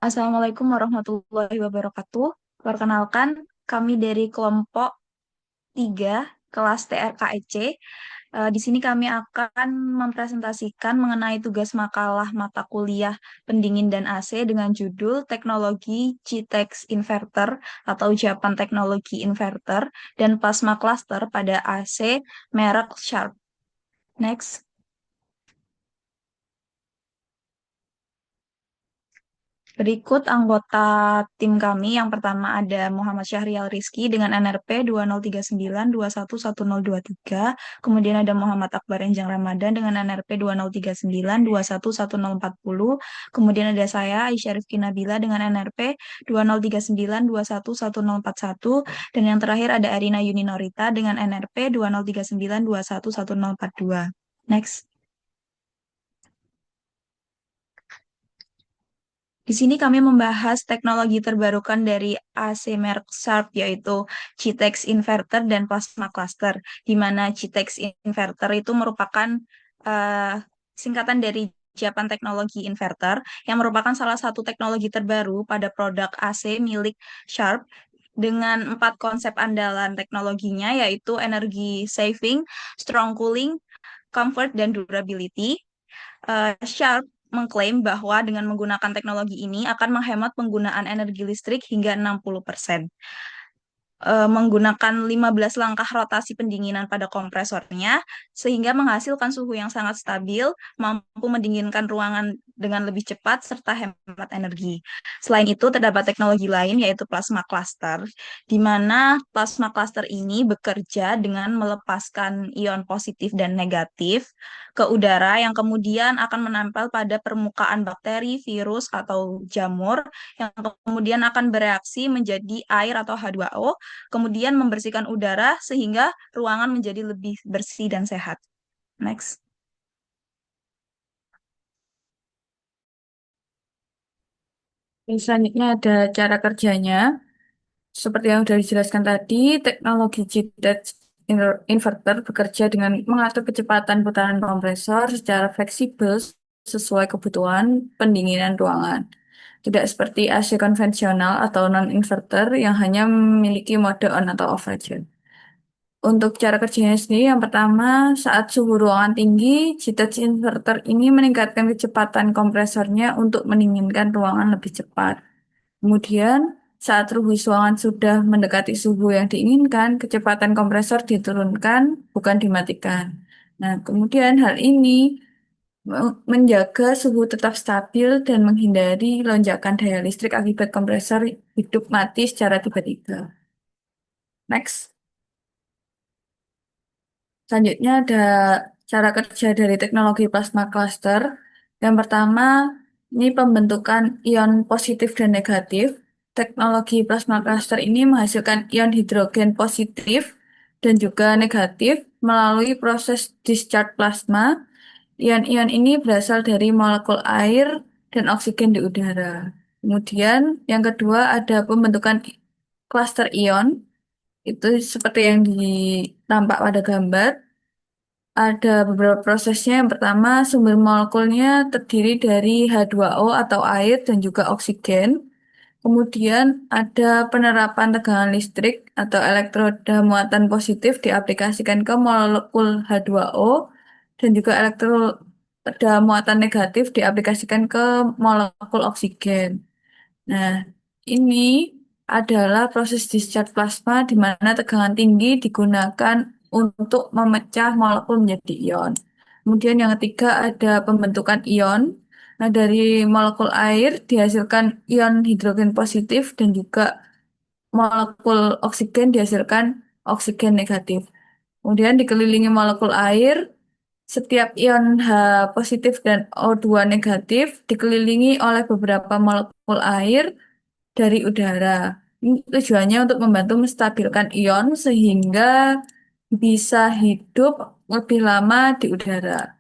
Assalamualaikum warahmatullahi wabarakatuh. Perkenalkan, kami dari kelompok 3 kelas TRKEC. Di sini kami akan mempresentasikan mengenai tugas makalah mata kuliah pendingin dan AC dengan judul Teknologi GTEX Inverter atau Japan Technology Inverter dan Plasma Cluster pada AC merek Sharp. Next. Berikut anggota tim kami. Yang pertama ada Muhammad Syahrial Rizky dengan NRP 2039211023. Kemudian ada Muhammad Akbar Enjang Ramadan dengan NRP 2039211040. Kemudian ada saya Aisyah Rifki Nabila dengan NRP 2039211041. Dan yang terakhir ada Arina Yuninorita dengan NRP 2039211042. Next. Di sini kami membahas teknologi terbarukan dari AC merek Sharp, yaitu GTEX Inverter dan Plasma Cluster, di mana GTEX Inverter itu merupakan eh, singkatan dari Japan Technology Inverter, yang merupakan salah satu teknologi terbaru pada produk AC milik Sharp, dengan 4 konsep andalan teknologinya, yaitu energi saving, strong cooling, comfort, dan durability. Sharp mengklaim bahwa dengan menggunakan teknologi ini akan menghemat penggunaan energi listrik hingga 60%, menggunakan 15 langkah rotasi pendinginan pada kompresornya, sehingga menghasilkan suhu yang sangat stabil, mampu mendinginkan ruangan dengan lebih cepat, serta hemat energi. Selain itu, terdapat teknologi lain, yaitu plasma cluster, di mana plasma cluster ini bekerja dengan melepaskan ion positif dan negatif ke udara yang kemudian akan menempel pada permukaan bakteri, virus, atau jamur, yang kemudian akan bereaksi menjadi air atau H2O, kemudian membersihkan udara sehingga ruangan menjadi lebih bersih dan sehat. Next. Selanjutnya ada cara kerjanya. Seperti yang sudah dijelaskan tadi, teknologi JIT inverter bekerja dengan mengatur kecepatan putaran kompresor secara fleksibel sesuai kebutuhan pendinginan ruangan. Tidak seperti AC konvensional atau non-inverter yang hanya memiliki mode on atau off saja. Untuk cara kerjanya sendiri, yang pertama, saat suhu ruangan tinggi, JIT inverter ini meningkatkan kecepatan kompresornya untuk mendinginkan ruangan lebih cepat. Kemudian, saat suhu ruangan sudah mendekati suhu yang diinginkan, kecepatan kompresor diturunkan, bukan dimatikan. Nah, kemudian hal ini menjaga suhu tetap stabil dan menghindari lonjakan daya listrik akibat kompresor hidup mati secara tiba-tiba. Next. Selanjutnya ada cara kerja dari teknologi plasma cluster. Yang pertama, ini pembentukan ion positif dan negatif. Teknologi plasma cluster ini menghasilkan ion hidrogen positif dan juga negatif melalui proses discharge plasma. Ion-ion ini berasal dari molekul air dan oksigen di udara. Kemudian yang kedua ada pembentukan cluster ion. Itu seperti yang tampak pada gambar. Ada beberapa prosesnya. Yang pertama, sumber molekulnya terdiri dari H2O atau air dan juga oksigen. Kemudian ada penerapan tegangan listrik atau elektroda muatan positif diaplikasikan ke molekul H2O dan juga elektroda muatan negatif diaplikasikan ke molekul oksigen. Nah, ini adalah proses discharge plasma di mana tegangan tinggi digunakan untuk memecah molekul menjadi ion. Kemudian yang ketiga ada pembentukan ion. Nah, dari molekul air dihasilkan ion hidrogen positif dan juga molekul oksigen dihasilkan oksigen negatif. Kemudian dikelilingi molekul air, setiap ion H positif dan O2 negatif dikelilingi oleh beberapa molekul air dari udara. Ini tujuannya untuk membantu menstabilkan ion sehingga bisa hidup lebih lama di udara.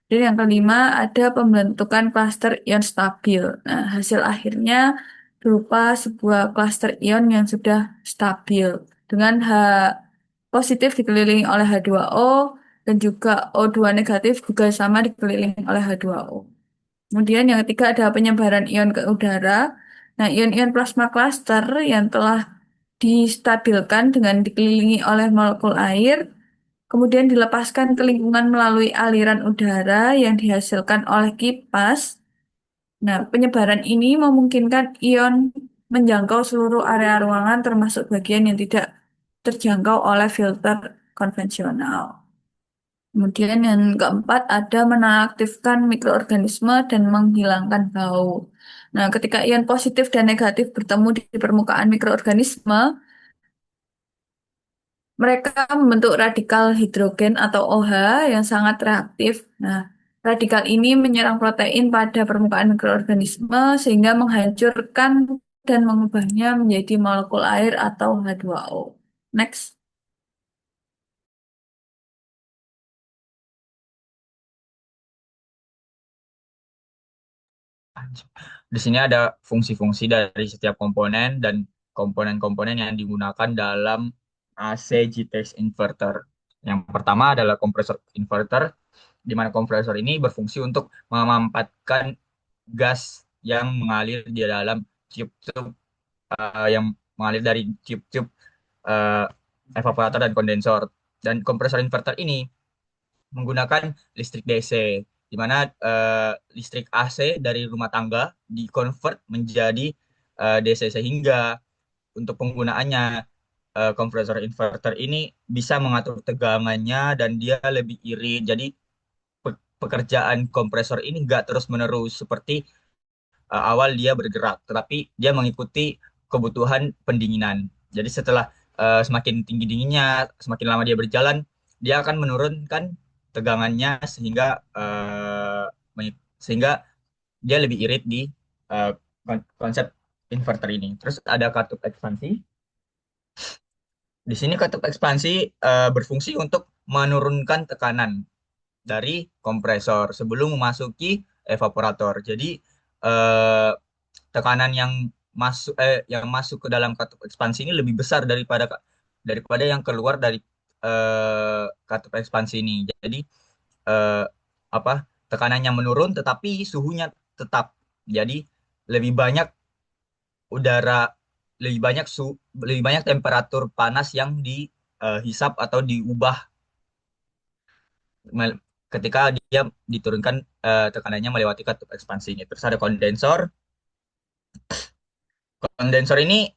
Dan yang kelima ada pembentukan klaster ion stabil. Nah, hasil akhirnya berupa sebuah klaster ion yang sudah stabil dengan H positif dikelilingi oleh H2O dan juga O2 negatif juga sama dikelilingi oleh H2O. Kemudian yang ketiga ada penyebaran ion ke udara. Nah, ion-ion plasma cluster yang telah distabilkan dengan dikelilingi oleh molekul air, kemudian dilepaskan ke lingkungan melalui aliran udara yang dihasilkan oleh kipas. Nah, penyebaran ini memungkinkan ion menjangkau seluruh area ruangan termasuk bagian yang tidak terjangkau oleh filter konvensional. Kemudian yang keempat ada menonaktifkan mikroorganisme dan menghilangkan bau. Nah, ketika ion positif dan negatif bertemu di permukaan mikroorganisme, mereka membentuk radikal hidrogen atau OH yang sangat reaktif. Nah, radikal ini menyerang protein pada permukaan mikroorganisme sehingga menghancurkan dan mengubahnya menjadi molekul air atau H2O. Next. Di sini ada fungsi-fungsi dari setiap komponen dan komponen-komponen yang digunakan dalam AC GTX inverter. Yang pertama adalah kompresor inverter, di mana kompresor ini berfungsi untuk memanfaatkan gas yang mengalir di dalam tube-tube yang mengalir dari tube-tube eh, evaporator dan kondensor. Dan kompresor inverter ini menggunakan listrik DC, di mana listrik AC dari rumah tangga dikonvert menjadi DC sehingga untuk penggunaannya kompresor inverter ini bisa mengatur tegangannya dan dia lebih irit. Jadi pekerjaan kompresor ini nggak terus-menerus seperti awal dia bergerak, tetapi dia mengikuti kebutuhan pendinginan. Jadi setelah semakin tinggi dinginnya, semakin lama dia berjalan, dia akan menurunkan tegangannya sehingga sehingga dia lebih irit di konsep inverter ini. Terus ada katup ekspansi. Di sini katup ekspansi berfungsi untuk menurunkan tekanan dari kompresor sebelum memasuki evaporator. Jadi eh, tekanan yang masuk ke dalam katup ekspansi ini lebih besar daripada yang keluar dari katup ekspansi ini. Jadi eh, apa tekanannya menurun tetapi suhunya tetap. Jadi lebih banyak udara lebih banyak temperatur panas yang dihisap atau diubah ketika dia diturunkan tekanannya melewati katup ekspansi ini. Terus ada kondensor. Kondensor ini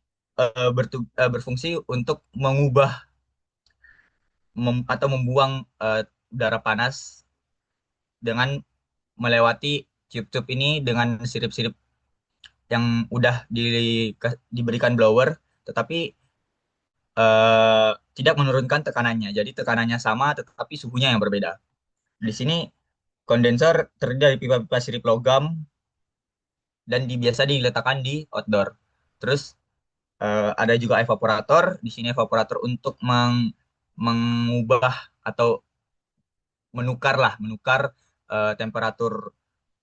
berfungsi untuk mengubah atau membuang udara panas dengan melewati tube-tube ini dengan sirip-sirip yang udah diberikan blower, tetapi eh, tidak menurunkan tekanannya. Jadi tekanannya sama, tetapi suhunya yang berbeda. Di sini kondensor terdiri dari pipa-pipa sirip logam dan biasa diletakkan di outdoor. Terus ada juga evaporator. Di sini evaporator untuk mengubah atau menukar temperatur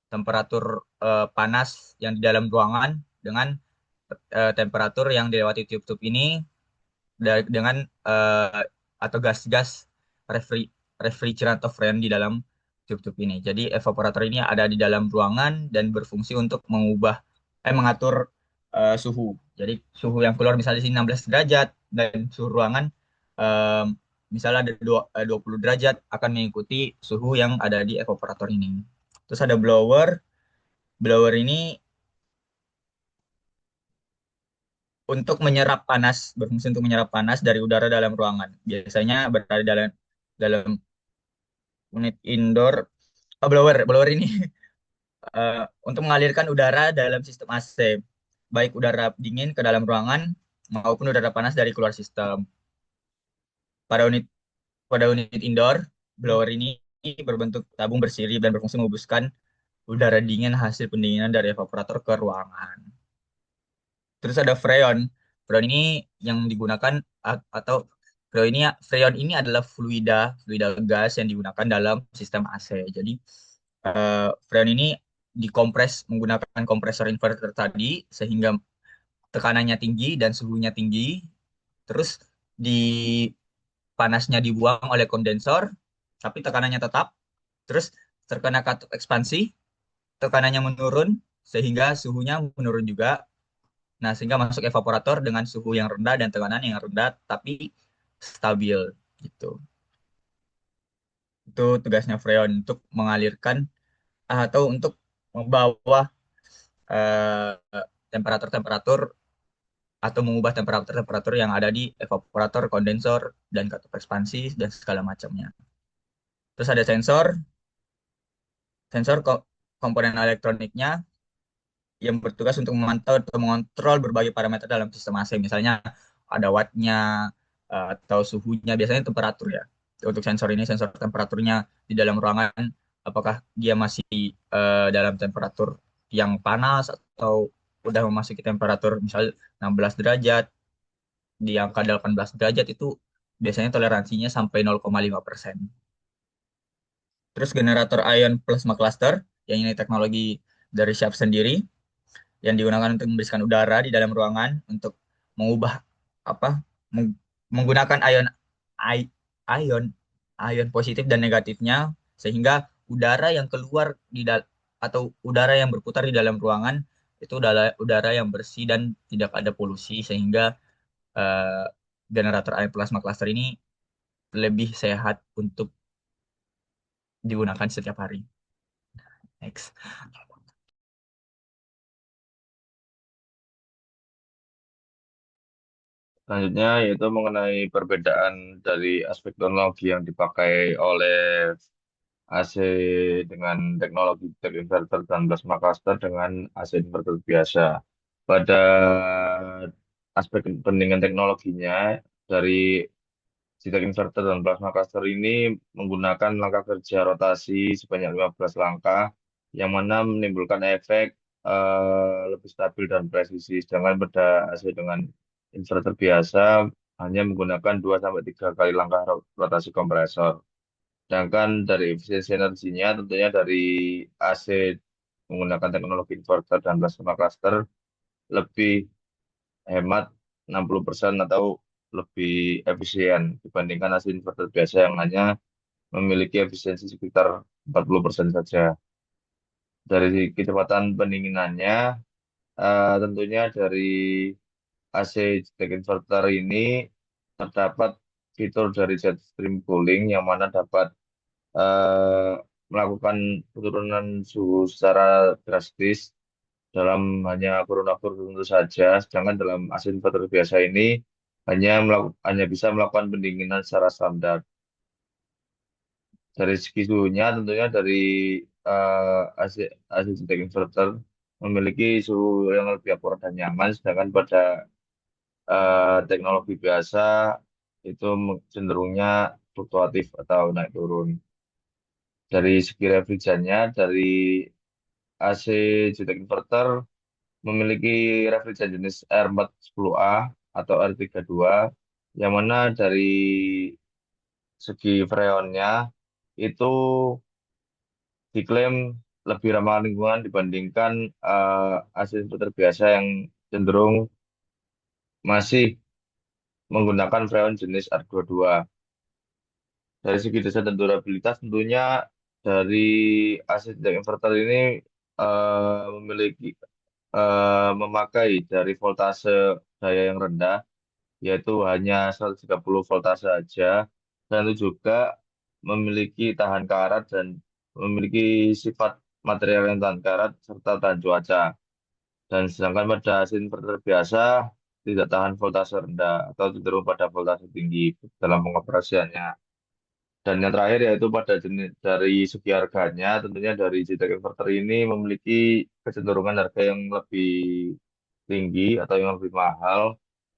temperatur panas yang di dalam ruangan dengan temperatur yang dilewati tube-tube ini dengan atau gas-gas refrigerant of freon di dalam tube-tube ini. Jadi evaporator ini ada di dalam ruangan dan berfungsi untuk mengatur suhu. Jadi suhu yang keluar misalnya di sini 16 derajat dan suhu ruangan eh, misalnya ada 20 derajat akan mengikuti suhu yang ada di evaporator ini. Terus ada blower. Blower ini berfungsi untuk menyerap panas dari udara dalam ruangan. Biasanya berada dalam dalam unit indoor. Blower ini untuk mengalirkan udara dalam sistem AC, baik udara dingin ke dalam ruangan maupun udara panas dari keluar sistem. Pada unit pada unit indoor, blower ini berbentuk tabung bersirip dan berfungsi mengembuskan udara dingin hasil pendinginan dari evaporator ke ruangan. Terus ada freon. Freon ini yang digunakan atau freon ini adalah fluida gas yang digunakan dalam sistem AC. Jadi freon ini dikompres menggunakan kompresor inverter tadi sehingga tekanannya tinggi dan suhunya tinggi. Terus di panasnya dibuang oleh kondensor, tapi tekanannya tetap. Terus terkena katup ekspansi, tekanannya menurun sehingga suhunya menurun juga. Nah, sehingga masuk evaporator dengan suhu yang rendah dan tekanan yang rendah tapi stabil gitu. Itu tugasnya Freon untuk mengalirkan atau untuk membawa temperatur-temperatur atau mengubah temperatur-temperatur yang ada di evaporator, kondensor, dan katup ekspansi dan segala macamnya. Terus ada sensor, komponen elektroniknya yang bertugas untuk memantau atau mengontrol berbagai parameter dalam sistem AC. Misalnya ada wattnya atau suhunya, biasanya temperatur ya. Untuk sensor ini, sensor temperaturnya di dalam ruangan, apakah dia masih dalam temperatur yang panas atau udah memasuki temperatur misal 16 derajat, di angka 18 derajat itu biasanya toleransinya sampai 0,5%. Terus generator ion plasma cluster, yang ini teknologi dari Sharp sendiri, yang digunakan untuk membersihkan udara di dalam ruangan untuk mengubah apa menggunakan i- ion ion positif dan negatifnya sehingga udara yang keluar atau udara yang berputar di dalam ruangan itu udara yang bersih dan tidak ada polusi sehingga eh, generator air plasma cluster ini lebih sehat untuk digunakan setiap hari. Next. Selanjutnya yaitu mengenai perbedaan dari aspek teknologi yang dipakai oleh AC dengan teknologi jack inverter dan plasma capacitor dengan AC inverter biasa. Pada aspek kepentingan teknologinya dari Jitek inverter dan plasma capacitor ini menggunakan langkah kerja rotasi sebanyak 15 langkah yang mana menimbulkan efek lebih stabil dan presisi. Sedangkan pada AC dengan inverter biasa hanya menggunakan 2 sampai 3 kali langkah rotasi kompresor. Sedangkan dari efisiensi energinya tentunya dari AC menggunakan teknologi inverter dan plasma capacitor lebih hemat 60% atau lebih efisien dibandingkan AC inverter biasa yang hanya memiliki efisiensi sekitar 40% saja. Dari kecepatan pendinginannya, tentunya dari AC Jetpack Inverter ini terdapat fitur dari jet stream cooling yang mana dapat eh, melakukan penurunan suhu secara drastis dalam hanya kurun waktu tertentu saja, sedangkan dalam AC inverter biasa ini hanya bisa melakukan pendinginan secara standar. Dari segi suhunya tentunya dari AC AC Jetpack Inverter memiliki suhu yang lebih akurat dan nyaman, sedangkan pada teknologi biasa itu cenderungnya fluktuatif atau naik turun. Dari segi refrigerannya, dari AC Jetpack Inverter memiliki refrigeran jenis R410A atau R32 yang mana dari segi freonnya itu diklaim lebih ramah lingkungan dibandingkan AC inverter biasa yang cenderung masih menggunakan freon jenis R22. Dari segi desain dan durabilitas tentunya dari AC inverter ini memiliki memakai dari voltase daya yang rendah yaitu hanya 130 voltase saja dan itu juga memiliki tahan karat dan memiliki sifat material yang tahan karat serta tahan cuaca. Dan sedangkan pada mesin inverter biasa tidak tahan voltase rendah atau cenderung pada voltase tinggi dalam pengoperasiannya. Dan yang terakhir yaitu pada jenis dari segi harganya, tentunya dari JTAG inverter ini memiliki kecenderungan harga yang lebih tinggi atau yang lebih mahal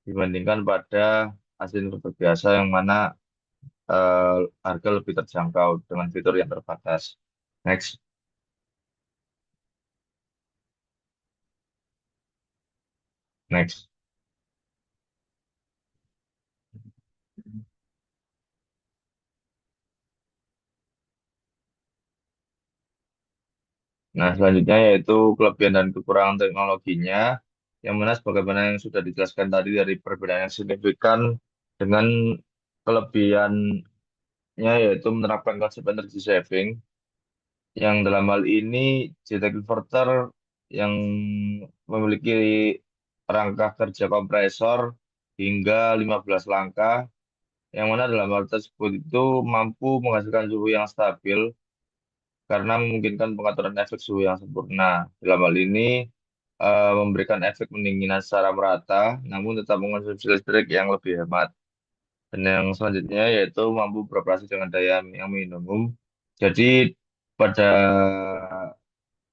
dibandingkan pada mesin inverter biasa yang mana eh, harga lebih terjangkau dengan fitur yang terbatas. Next. Next. Nah, selanjutnya yaitu kelebihan dan kekurangan teknologinya, yang mana sebagaimana yang sudah dijelaskan tadi dari perbedaan yang signifikan dengan kelebihannya yaitu menerapkan konsep energy saving, yang dalam hal ini JTAG Inverter yang memiliki rangka kerja kompresor hingga 15 langkah, yang mana dalam hal tersebut itu mampu menghasilkan suhu yang stabil karena memungkinkan pengaturan efek suhu yang sempurna. Dalam hal ini, memberikan efek pendinginan secara merata, namun tetap mengonsumsi listrik yang lebih hemat. Dan yang selanjutnya yaitu mampu beroperasi dengan daya yang minimum. Jadi pada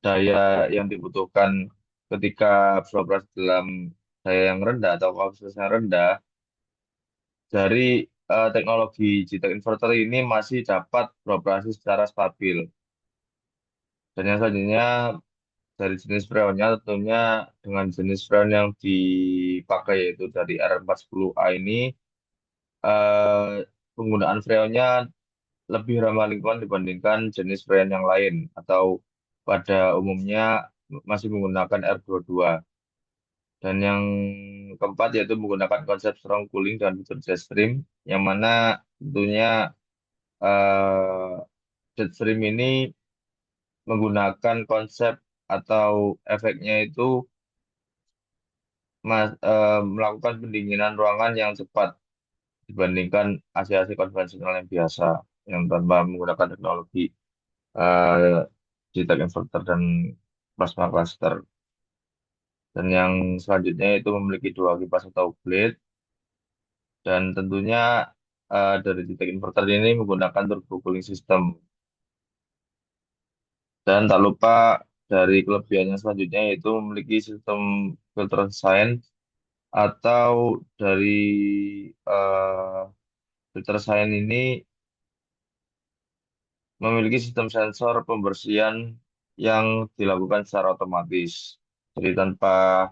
daya yang dibutuhkan ketika beroperasi dalam daya yang rendah atau kapasitas yang rendah, dari teknologi JTAG inverter ini masih dapat beroperasi secara stabil. Dan yang selanjutnya dari jenis freonnya tentunya dengan jenis freon yang dipakai yaitu dari R410A ini, eh, penggunaan freonnya lebih ramah lingkungan dibandingkan jenis freon yang lain atau pada umumnya masih menggunakan R22. Dan yang keempat yaitu menggunakan konsep strong cooling dan fitur jet stream, yang mana tentunya eh, jet stream ini menggunakan konsep atau efeknya itu melakukan pendinginan ruangan yang cepat dibandingkan AC-AC konvensional yang biasa yang tanpa menggunakan teknologi eh JTAG inverter dan plasma cluster. Dan yang selanjutnya itu memiliki dua kipas atau blade, dan tentunya dari JTAG inverter ini menggunakan turbo cooling system. Dan tak lupa dari kelebihannya selanjutnya yaitu memiliki sistem filter science atau dari eh, filter science ini memiliki sistem sensor pembersihan yang dilakukan secara otomatis. Jadi tanpa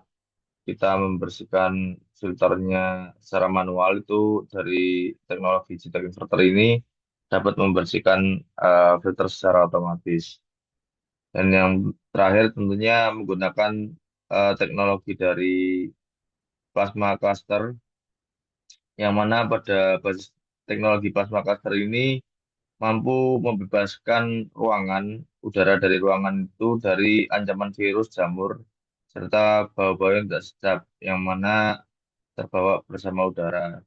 kita membersihkan filternya secara manual, itu dari teknologi JTAG inverter ini dapat membersihkan filter secara otomatis. Dan yang terakhir tentunya menggunakan teknologi dari plasma cluster, yang mana pada basis teknologi plasma cluster ini mampu membebaskan ruangan, udara dari ruangan itu dari ancaman virus, jamur, serta bau-bau yang tidak sedap yang mana terbawa bersama udara.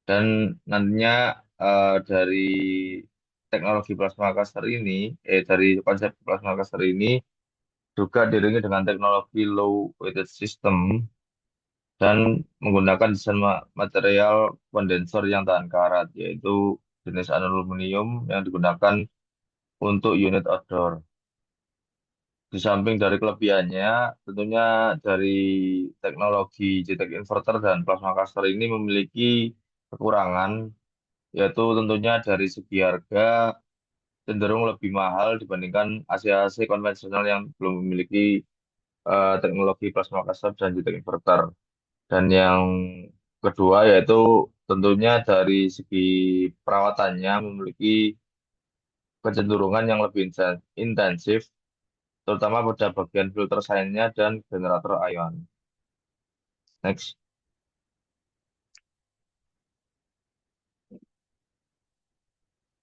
Dan nantinya dari teknologi plasma cluster ini, dari konsep plasma cluster ini juga diiringi dengan teknologi low weighted system dan menggunakan desain material kondensor yang tahan karat, yaitu jenis aluminium yang digunakan untuk unit outdoor. Di samping dari kelebihannya, tentunya dari teknologi JTAG inverter dan plasma caster ini memiliki kekurangan, yaitu tentunya dari segi harga cenderung lebih mahal dibandingkan AC-AC konvensional yang belum memiliki teknologi plasma caster dan JTAG inverter. Dan yang kedua yaitu tentunya dari segi perawatannya memiliki kecenderungan yang lebih intensif, terutama pada bagian filter science-nya dan generator ion. Next.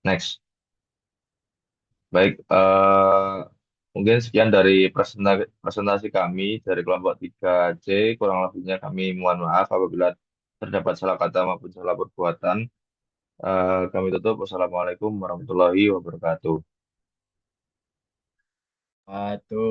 Next. Baik, mungkin sekian dari presentasi kami dari kelompok 3C. Kurang lebihnya kami mohon maaf apabila terdapat salah kata maupun salah perbuatan. Kami tutup. Wassalamualaikum warahmatullahi wabarakatuh. Satu.